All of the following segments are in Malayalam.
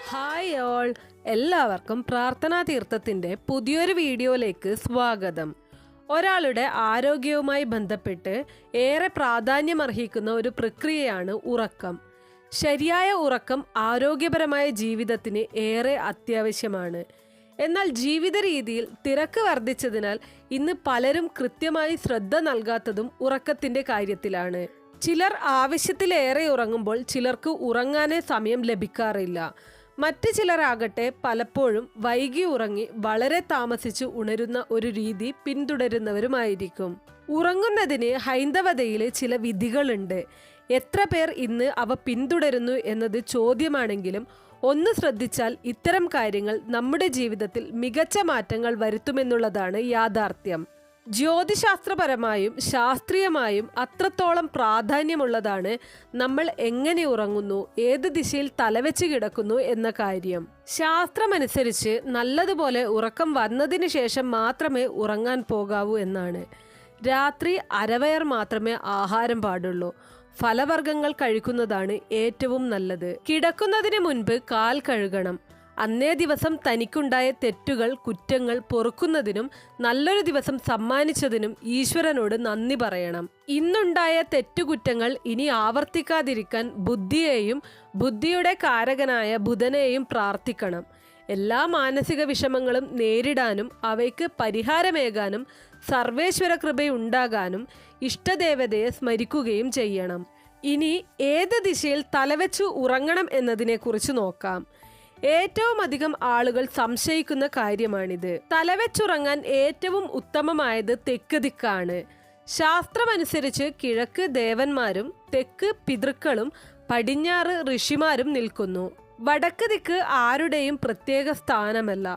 ഹായ് ഓൾ, എല്ലാവർക്കും പ്രാർത്ഥനാ തീർത്ഥത്തിൻ്റെ പുതിയൊരു വീഡിയോയിലേക്ക് സ്വാഗതം. ഒരാളുടെ ആരോഗ്യവുമായി ബന്ധപ്പെട്ട് ഏറെ പ്രാധാന്യമർഹിക്കുന്ന ഒരു പ്രക്രിയയാണ് ഉറക്കം. ശരിയായ ഉറക്കം ആരോഗ്യപരമായ ജീവിതത്തിന് ഏറെ അത്യാവശ്യമാണ്. എന്നാൽ ജീവിത രീതിയിൽ തിരക്ക് വർദ്ധിച്ചതിനാൽ ഇന്ന് പലരും കൃത്യമായി ശ്രദ്ധ നൽകാത്തതും ഉറക്കത്തിൻ്റെ കാര്യത്തിലാണ്. ചിലർ ആവശ്യത്തിലേറെ ഉറങ്ങുമ്പോൾ ചിലർക്ക് ഉറങ്ങാനേ സമയം ലഭിക്കാറില്ല. മറ്റു ചിലരാകട്ടെ പലപ്പോഴും വൈകി ഉറങ്ങി വളരെ താമസിച്ച് ഉണരുന്ന ഒരു രീതി പിന്തുടരുന്നവരുമായിരിക്കും. ഉറങ്ങുന്നതിന് ഹൈന്ദവതയിൽ ചില വിധികളുണ്ട്. എത്ര പേർ ഇന്ന് അവ പിന്തുടരുന്നു എന്നത് ചോദ്യമാണെങ്കിലും ഒന്ന് ശ്രദ്ധിച്ചാൽ ഇത്തരം കാര്യങ്ങൾ നമ്മുടെ ജീവിതത്തിൽ മികച്ച മാറ്റങ്ങൾ വരുത്തുമെന്നുള്ളതാണ് യാഥാർത്ഥ്യം. ജ്യോതിശാസ്ത്രപരമായും ശാസ്ത്രീയമായും അത്രത്തോളം പ്രാധാന്യമുള്ളതാണ് നമ്മൾ എങ്ങനെ ഉറങ്ങുന്നു, ഏത് ദിശയിൽ തലവെച്ച് കിടക്കുന്നു എന്ന കാര്യം. ശാസ്ത്രമനുസരിച്ച് നല്ലതുപോലെ ഉറക്കം വന്നതിന് ശേഷം മാത്രമേ ഉറങ്ങാൻ പോകാവൂ എന്നാണ്. രാത്രി അരവയർ മാത്രമേ ആഹാരം പാടുള്ളൂ. ഫലവർഗ്ഗങ്ങൾ കഴിക്കുന്നതാണ് ഏറ്റവും നല്ലത്. കിടക്കുന്നതിന് മുൻപ് കാൽ കഴുകണം. അന്നേ ദിവസം തനിക്കുണ്ടായ തെറ്റുകൾ, കുറ്റങ്ങൾ പൊറുക്കുന്നതിനും നല്ലൊരു ദിവസം സമ്മാനിച്ചതിനും ഈശ്വരനോട് നന്ദി പറയണം. ഇന്നുണ്ടായ തെറ്റുകുറ്റങ്ങൾ ഇനി ആവർത്തിക്കാതിരിക്കാൻ ബുദ്ധിയെയും ബുദ്ധിയുടെ കാരകനായ ബുധനെയും പ്രാർത്ഥിക്കണം. എല്ലാ മാനസിക വിഷമങ്ങളും നേരിടാനും അവയ്ക്ക് പരിഹാരമേകാനും സർവേശ്വര കൃപയുണ്ടാകാനും ഇഷ്ടദേവതയെ സ്മരിക്കുകയും ചെയ്യണം. ഇനി ഏത് ദിശയിൽ തലവെച്ചു ഉറങ്ങണം എന്നതിനെക്കുറിച്ച് നോക്കാം. ഏറ്റവും അധികം ആളുകൾ സംശയിക്കുന്ന കാര്യമാണിത്. തലവെച്ചുറങ്ങാൻ ഏറ്റവും ഉത്തമമായത് തെക്ക് ദിക്കാണ്. ശാസ്ത്രമനുസരിച്ച് കിഴക്ക് ദേവന്മാരും തെക്ക് പിതൃക്കളും പടിഞ്ഞാറ് ഋഷിമാരും നിൽക്കുന്നു. വടക്ക് ദിക്ക് ആരുടെയും പ്രത്യേക സ്ഥാനമല്ല.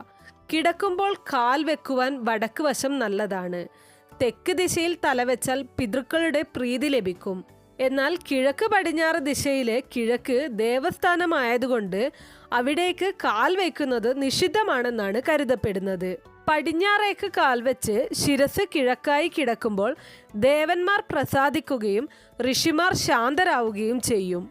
കിടക്കുമ്പോൾ കാൽ വെക്കുവാൻ വടക്ക് വശം നല്ലതാണ്. തെക്ക് ദിശയിൽ തലവെച്ചാൽ പിതൃക്കളുടെ പ്രീതി ലഭിക്കും. എന്നാൽ കിഴക്ക് പടിഞ്ഞാറ് ദിശയിലെ കിഴക്ക് ദേവസ്ഥാനമായതുകൊണ്ട് അവിടേക്ക് കാൽ വയ്ക്കുന്നത് നിഷിദ്ധമാണെന്നാണ് കരുതപ്പെടുന്നത്. പടിഞ്ഞാറേക്ക് കാൽ വെച്ച് ശിരസ് കിഴക്കായി കിടക്കുമ്പോൾ ദേവന്മാർ പ്രസാദിക്കുകയും ഋഷിമാർ ശാന്തരാവുകയും ചെയ്യും.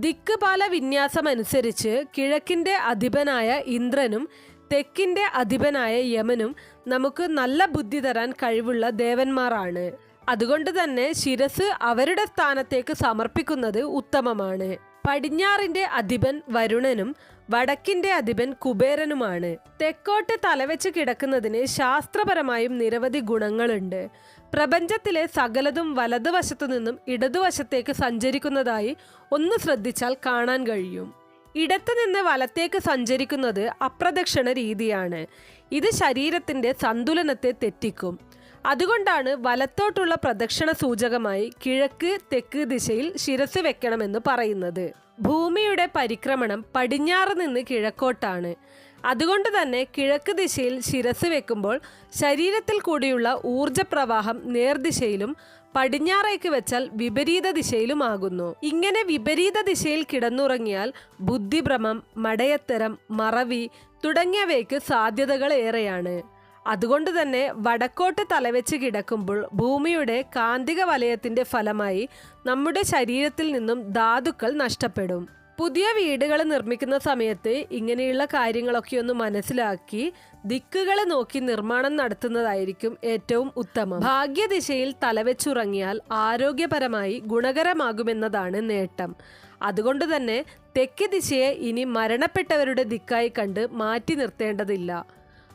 ദിക്പാല വിന്യാസം അനുസരിച്ച് കിഴക്കിൻ്റെ അധിപനായ ഇന്ദ്രനും തെക്കിൻ്റെ അധിപനായ യമനും നമുക്ക് നല്ല ബുദ്ധി തരാൻ കഴിവുള്ള ദേവന്മാരാണ്. അതുകൊണ്ട് തന്നെ ശിരസ് അവരുടെ സ്ഥാനത്തേക്ക് സമർപ്പിക്കുന്നത് ഉത്തമമാണ്. പടിഞ്ഞാറിന്റെ അധിപൻ വരുണനും വടക്കിന്റെ അധിപൻ കുബേരനുമാണ്. തെക്കോട്ട് തലവെച്ച് കിടക്കുന്നതിന് ശാസ്ത്രപരമായും നിരവധി ഗുണങ്ങളുണ്ട്. പ്രപഞ്ചത്തിലെ സകലതും വലതുവശത്തു നിന്നും ഇടതുവശത്തേക്ക് സഞ്ചരിക്കുന്നതായി ഒന്ന് ശ്രദ്ധിച്ചാൽ കാണാൻ കഴിയും. ഇടത്തു നിന്ന് വലത്തേക്ക് സഞ്ചരിക്കുന്നത് അപ്രദക്ഷിണ രീതിയാണ്. ഇത് ശരീരത്തിന്റെ സന്തുലനത്തെ തെറ്റിക്കും. അതുകൊണ്ടാണ് വലത്തോട്ടുള്ള പ്രദക്ഷിണ സൂചകമായി കിഴക്ക് തെക്ക് ദിശയിൽ ശിരസ് വെക്കണമെന്ന് പറയുന്നത്. ഭൂമിയുടെ പരിക്രമണം പടിഞ്ഞാറ് നിന്ന് കിഴക്കോട്ടാണ്. അതുകൊണ്ട് തന്നെ കിഴക്ക് ദിശയിൽ ശിരസ് വെക്കുമ്പോൾ ശരീരത്തിൽ കൂടിയുള്ള ഊർജപ്രവാഹം നേർദിശയിലും പടിഞ്ഞാറേക്ക് വെച്ചാൽ വിപരീത ദിശയിലുമാകുന്നു. ഇങ്ങനെ വിപരീത ദിശയിൽ കിടന്നുറങ്ങിയാൽ ബുദ്ധിഭ്രമം, മടയത്തരം, മറവി തുടങ്ങിയവയ്ക്ക് സാധ്യതകൾ ഏറെയാണ്. അതുകൊണ്ട് തന്നെ വടക്കോട്ട് തലവെച്ച് കിടക്കുമ്പോൾ ഭൂമിയുടെ കാന്തിക വലയത്തിന്റെ ഫലമായി നമ്മുടെ ശരീരത്തിൽ നിന്നും ധാതുക്കൾ നഷ്ടപ്പെടും. പുതിയ വീടുകൾ നിർമ്മിക്കുന്ന സമയത്ത് ഇങ്ങനെയുള്ള കാര്യങ്ങളൊക്കെ ഒന്ന് മനസ്സിലാക്കി ദിക്കുകൾ നോക്കി നിർമ്മാണം നടത്തുന്നതായിരിക്കും ഏറ്റവും ഉത്തമം. ഭാഗ്യദിശയിൽ തലവെച്ചുറങ്ങിയാൽ ആരോഗ്യപരമായി ഗുണകരമാകുമെന്നതാണ് നേട്ടം. അതുകൊണ്ട് തന്നെ തെക്ക് ദിശയെ ഇനി മരണപ്പെട്ടവരുടെ ദിക്കായി കണ്ട് മാറ്റി നിർത്തേണ്ടതില്ല.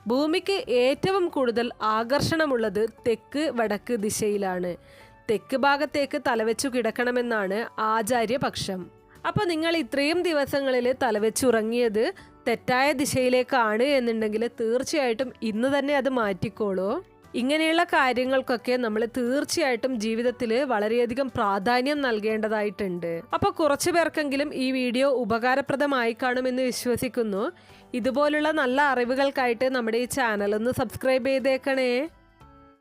ഭൂമിക്ക് ഏറ്റവും കൂടുതൽ ആകർഷണമുള്ളത് തെക്ക് വടക്ക് ദിശയിലാണ്. തെക്ക് ഭാഗത്തേക്ക് തലവെച്ചു കിടക്കണമെന്നാണ് ആചാര്യപക്ഷം. അപ്പോൾ നിങ്ങൾ ഇത്രയും ദിവസങ്ങളിൽ തലവെച്ചുറങ്ങിയത് തെറ്റായ ദിശയിലേക്കാണ് എന്നുണ്ടെങ്കിൽ തീർച്ചയായിട്ടും ഇന്ന് തന്നെ അത് മാറ്റിക്കോളൂ. ഇങ്ങനെയുള്ള കാര്യങ്ങൾക്കൊക്കെ നമ്മൾ തീർച്ചയായിട്ടും ജീവിതത്തിൽ വളരെയധികം പ്രാധാന്യം നൽകേണ്ടതായിട്ടുണ്ട്. അപ്പോൾ കുറച്ചു പേർക്കെങ്കിലും ഈ വീഡിയോ ഉപകാരപ്രദമായി കാണുമെന്ന് വിശ്വസിക്കുന്നു. ഇതുപോലുള്ള നല്ല അറിവുകൾക്കായിട്ട് നമ്മുടെ ഈ ചാനൽ ഒന്ന് സബ്സ്ക്രൈബ് ചെയ്തേക്കണേ.